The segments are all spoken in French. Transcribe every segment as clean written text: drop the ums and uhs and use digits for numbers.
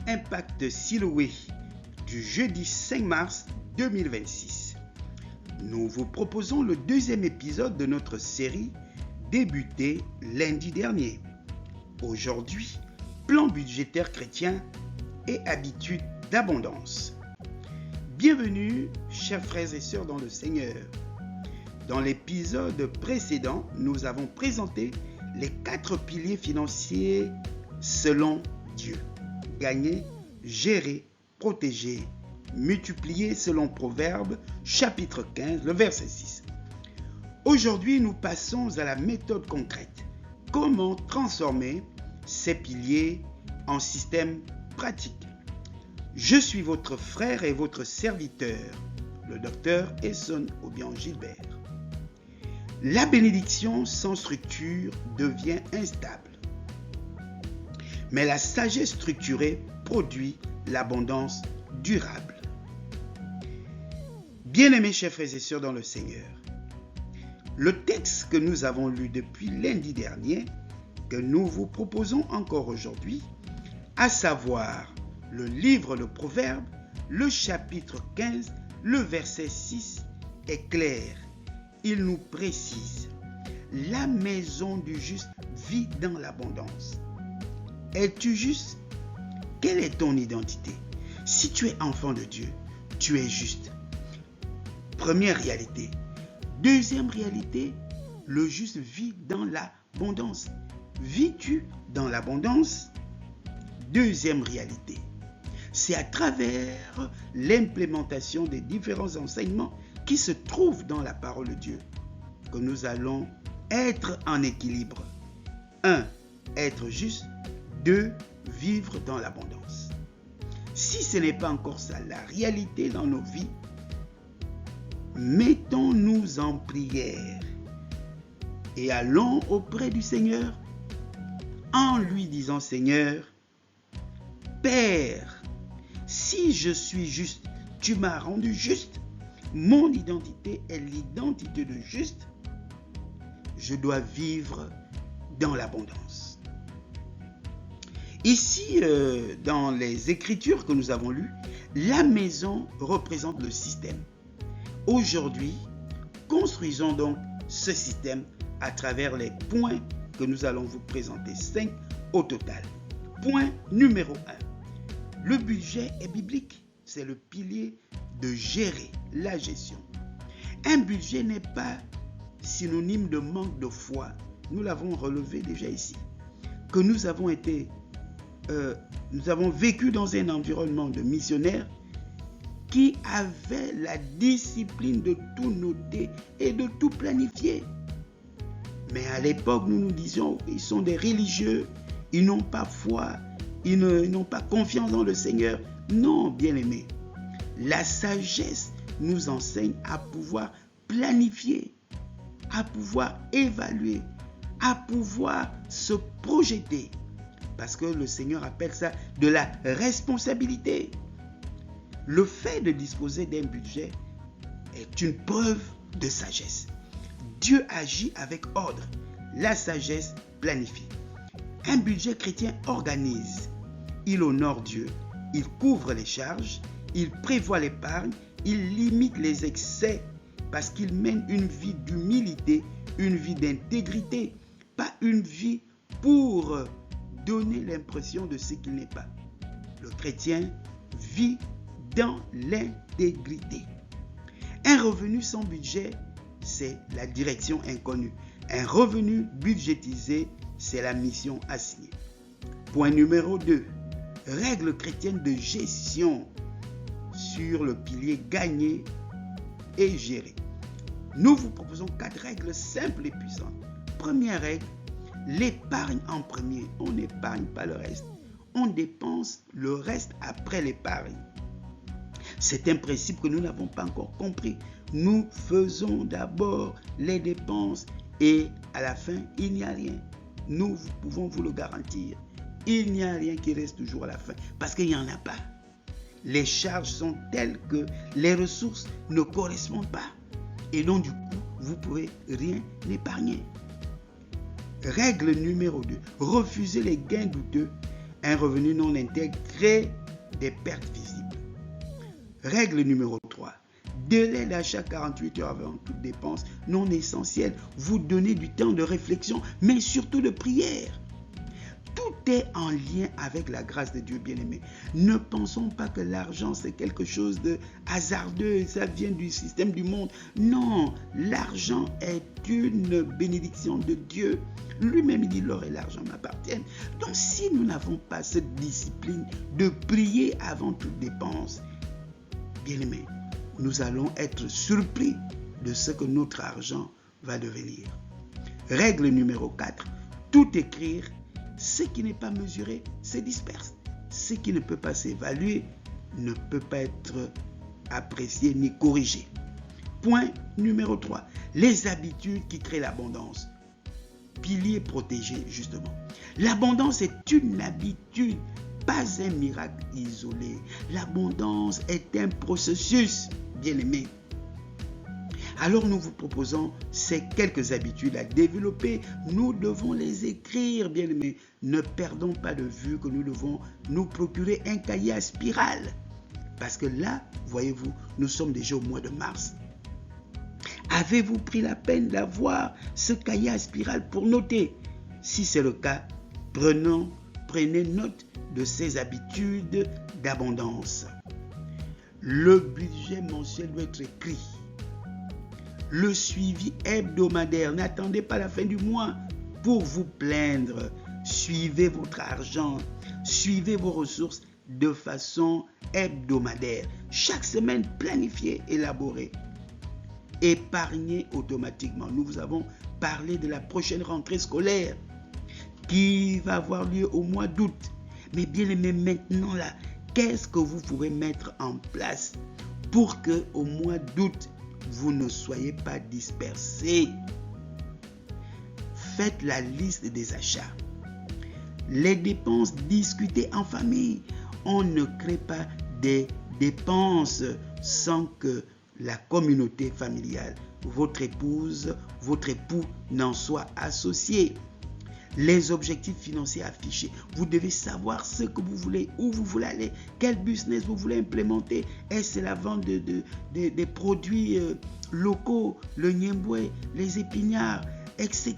Impact Siloé du jeudi 5 mars 2026. Nous vous proposons le deuxième épisode de notre série débutée lundi dernier. Aujourd'hui, plan budgétaire chrétien et habitudes d'abondance. Bienvenue, chers frères et sœurs dans le Seigneur. Dans l'épisode précédent, nous avons présenté les 4 piliers financiers selon Dieu. Gagner, gérer, protéger, multiplier selon Proverbes, chapitre 15, le verset 6. Aujourd'hui, nous passons à la méthode concrète. Comment transformer ces piliers en système pratique. Je suis votre frère et votre serviteur, le docteur Esson Obiang Gilbert. La bénédiction sans structure devient instable. Mais la sagesse structurée produit l'abondance durable. Bien-aimés chers frères et sœurs dans le Seigneur, le texte que nous avons lu depuis lundi dernier, que nous vous proposons encore aujourd'hui, à savoir le livre de Proverbes, le chapitre 15, le verset 6 est clair. Il nous précise: la maison du juste vit dans l'abondance. Es-tu juste? Quelle est ton identité? Si tu es enfant de Dieu, tu es juste. Première réalité. Deuxième réalité, le juste vit dans l'abondance. Vis-tu dans l'abondance? Deuxième réalité. C'est à travers l'implémentation des différents enseignements qui se trouvent dans la parole de Dieu que nous allons être en équilibre. 1. Être juste. 2. Vivre dans l'abondance. Si ce n'est pas encore ça, la réalité dans nos vies, mettons-nous en prière et allons auprès du Seigneur en lui disant: Seigneur, Père, si je suis juste, tu m'as rendu juste. Mon identité est l'identité de juste. Je dois vivre dans l'abondance. Ici, dans les Écritures que nous avons lues, la maison représente le système. Aujourd'hui, construisons donc ce système à travers les points que nous allons vous présenter, 5 au total. Point numéro 1. Le budget est biblique. C'est le pilier de gérer la gestion. Un budget n'est pas synonyme de manque de foi. Nous l'avons relevé déjà ici. Que nous avons vécu dans un environnement de missionnaires qui avaient la discipline de tout noter et de tout planifier. Mais à l'époque, nous nous disions, ils sont des religieux, ils n'ont pas foi, ils n'ont pas confiance dans le Seigneur. Non, bien-aimés, la sagesse nous enseigne à pouvoir planifier, à pouvoir évaluer, à pouvoir se projeter. Parce que le Seigneur appelle ça de la responsabilité. Le fait de disposer d'un budget est une preuve de sagesse. Dieu agit avec ordre. La sagesse planifie. Un budget chrétien organise. Il honore Dieu. Il couvre les charges. Il prévoit l'épargne. Il limite les excès parce qu'il mène une vie d'humilité, une vie d'intégrité, pas une vie pour donner l'impression de ce qu'il n'est pas. Le chrétien vit dans l'intégrité. Un revenu sans budget, c'est la direction inconnue. Un revenu budgétisé, c'est la mission assignée. Point numéro 2. Règles chrétiennes de gestion sur le pilier gagner et gérer. Nous vous proposons 4 règles simples et puissantes. Première règle, l'épargne en premier. On n'épargne pas le reste. On dépense le reste après l'épargne. C'est un principe que nous n'avons pas encore compris. Nous faisons d'abord les dépenses et à la fin, il n'y a rien. Nous pouvons vous le garantir. Il n'y a rien qui reste toujours à la fin parce qu'il n'y en a pas. Les charges sont telles que les ressources ne correspondent pas. Et donc du coup, vous ne pouvez rien épargner. Règle numéro 2. Refuser les gains douteux. Un revenu non intègre crée des pertes visibles. Règle numéro 3. Délai d'achat 48 heures avant toute dépense non essentielle. Vous donnez du temps de réflexion, mais surtout de prière. Tout est en lien avec la grâce de Dieu, bien-aimé. Ne pensons pas que l'argent, c'est quelque chose de hasardeux, ça vient du système du monde. Non, l'argent est une bénédiction de Dieu. Lui-même, il dit, l'or et l'argent m'appartiennent. Donc, si nous n'avons pas cette discipline de prier avant toute dépense, bien-aimé, nous allons être surpris de ce que notre argent va devenir. Règle numéro 4. Tout écrire. Ce qui n'est pas mesuré se disperse. Ce qui ne peut pas s'évaluer ne peut pas être apprécié ni corrigé. Point numéro 3. Les habitudes qui créent l'abondance. Pilier protégé, justement. L'abondance est une habitude, pas un miracle isolé. L'abondance est un processus, bien-aimé. Alors nous vous proposons ces quelques habitudes à développer. Nous devons les écrire, bien-aimés. Ne perdons pas de vue que nous devons nous procurer un cahier à spirale. Parce que là, voyez-vous, nous sommes déjà au mois de mars. Avez-vous pris la peine d'avoir ce cahier à spirale pour noter? Si c'est le cas, prenez note de ces habitudes d'abondance. Le budget mensuel doit être écrit. Le suivi hebdomadaire. N'attendez pas la fin du mois pour vous plaindre. Suivez votre argent, suivez vos ressources de façon hebdomadaire. Chaque semaine, planifiez, élaborez. Épargnez automatiquement. Nous vous avons parlé de la prochaine rentrée scolaire qui va avoir lieu au mois d'août. Mais bien aimé, maintenant là, qu'est-ce que vous pourrez mettre en place pour que au mois d'août, vous ne soyez pas dispersés? Faites la liste des achats. Les dépenses discutées en famille. On ne crée pas des dépenses sans que la communauté familiale, votre épouse, votre époux n'en soit associé. Les objectifs financiers affichés. Vous devez savoir ce que vous voulez, où vous voulez aller, quel business vous voulez implémenter. Est-ce la vente des produits locaux, le niemboué, les épinards, etc.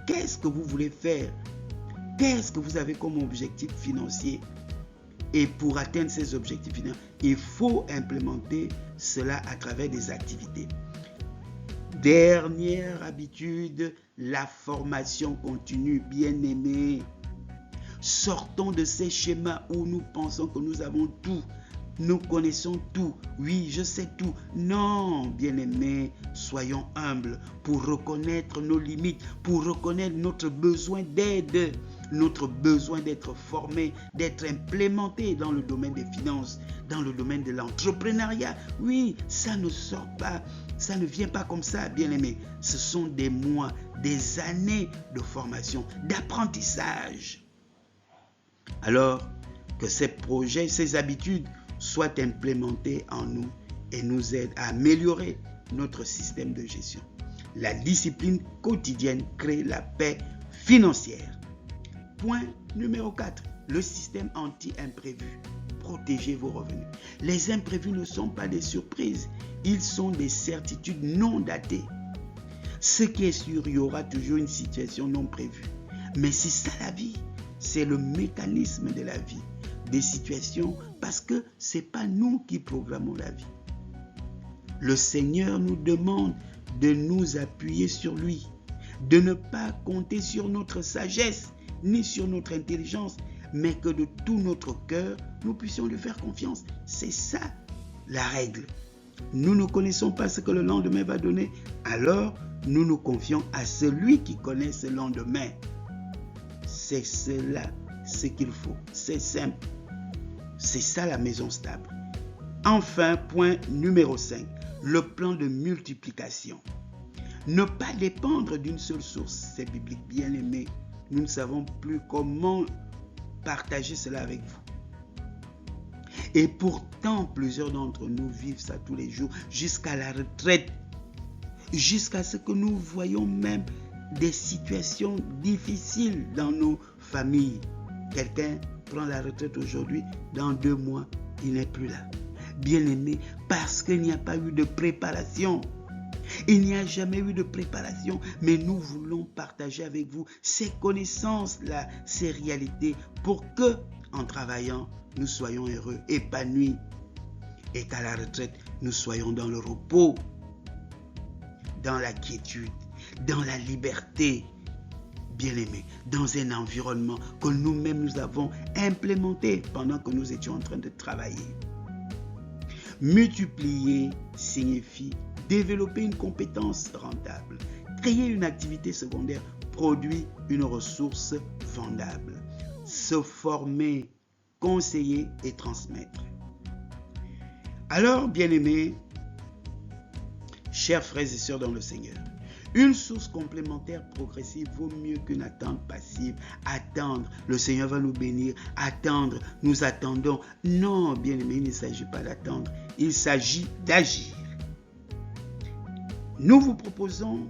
Qu'est-ce que vous voulez faire? Qu'est-ce que vous avez comme objectif financier? Et pour atteindre ces objectifs financiers, il faut implémenter cela à travers des activités. Dernière habitude, la formation continue, bien-aimés. Sortons de ces schémas où nous pensons que nous avons tout. Nous connaissons tout. Oui, je sais tout. Non, bien-aimés, soyons humbles pour reconnaître nos limites, pour reconnaître notre besoin d'aide, notre besoin d'être formé, d'être implémenté dans le domaine des finances, dans le domaine de l'entrepreneuriat. Oui, ça ne sort pas, ça ne vient pas comme ça, bien-aimés. Ce sont des mois, des années de formation, d'apprentissage. Alors, que ces projets, ces habitudes soient implémentés en nous et nous aident à améliorer notre système de gestion. La discipline quotidienne crée la paix financière. Point numéro 4, le système anti-imprévu. Protégez vos revenus. Les imprévus ne sont pas des surprises, ils sont des certitudes non datées. Ce qui est sûr, il y aura toujours une situation non prévue. Mais c'est ça la vie, c'est le mécanisme de la vie. Des situations parce que ce n'est pas nous qui programmons la vie. Le Seigneur nous demande de nous appuyer sur lui, de ne pas compter sur notre sagesse ni sur notre intelligence, mais que de tout notre cœur, nous puissions lui faire confiance. C'est ça la règle. Nous ne connaissons pas ce que le lendemain va donner, alors nous nous confions à celui qui connaît ce lendemain. C'est cela ce qu'il faut. C'est simple. C'est ça la maison stable. Enfin, point numéro 5, le plan de multiplication. Ne pas dépendre d'une seule source, c'est biblique, bien aimé. Nous ne savons plus comment partager cela avec vous. Et pourtant, plusieurs d'entre nous vivent ça tous les jours, jusqu'à la retraite, jusqu'à ce que nous voyons même des situations difficiles dans nos familles. Quelqu'un prend la retraite aujourd'hui, dans 2 mois, il n'est plus là. Bien-aimé, parce qu'il n'y a pas eu de préparation. Il n'y a jamais eu de préparation, mais nous voulons partager avec vous ces connaissances-là, ces réalités, pour que, en travaillant, nous soyons heureux, épanouis, et qu'à la retraite, nous soyons dans le repos, dans la quiétude, dans la liberté, bien-aimés, dans un environnement que nous-mêmes nous avons implémenté pendant que nous étions en train de travailler. Multiplier signifie développer une compétence rentable. Créer une activité secondaire produit une ressource vendable. Se former, conseiller et transmettre. Alors, bien-aimés, chers frères et sœurs dans le Seigneur, une source complémentaire progressive vaut mieux qu'une attente passive. Attendre, le Seigneur va nous bénir. Attendre, nous attendons. Non, bien-aimés, il ne s'agit pas d'attendre. Il s'agit d'agir. Nous vous proposons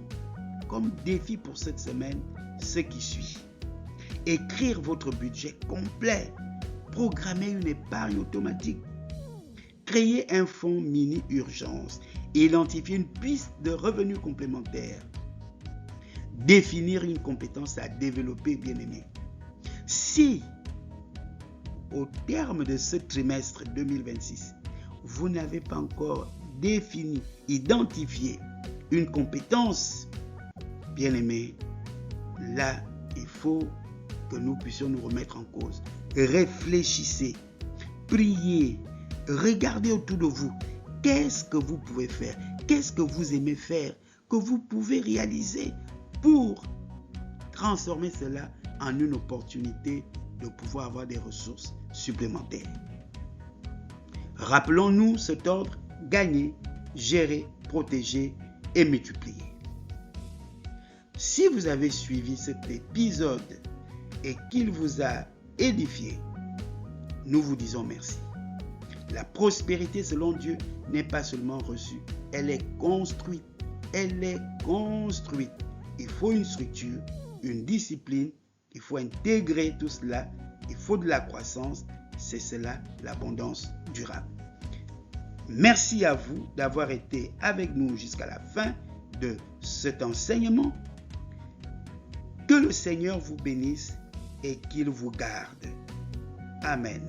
comme défi pour cette semaine ce qui suit. Écrire votre budget complet. Programmer une épargne automatique. Créer un fonds mini-urgence. Identifier une piste de revenus complémentaires. Définir une compétence à développer, bien-aimé. Si, au terme de ce trimestre 2026, vous n'avez pas encore défini, identifié une compétence, bien-aimé, là, il faut que nous puissions nous remettre en cause. Réfléchissez, priez, regardez autour de vous. Qu'est-ce que vous pouvez faire? Qu'est-ce que vous aimez faire? Que vous pouvez réaliser pour transformer cela en une opportunité de pouvoir avoir des ressources supplémentaires. Rappelons-nous cet ordre: gagner, gérer, protéger et multiplier. Si vous avez suivi cet épisode et qu'il vous a édifié, nous vous disons merci. La prospérité selon Dieu n'est pas seulement reçue, elle est construite. Elle est construite. Il faut une structure, une discipline, il faut intégrer tout cela, il faut de la croissance, c'est cela l'abondance durable. Merci à vous d'avoir été avec nous jusqu'à la fin de cet enseignement. Que le Seigneur vous bénisse et qu'il vous garde. Amen.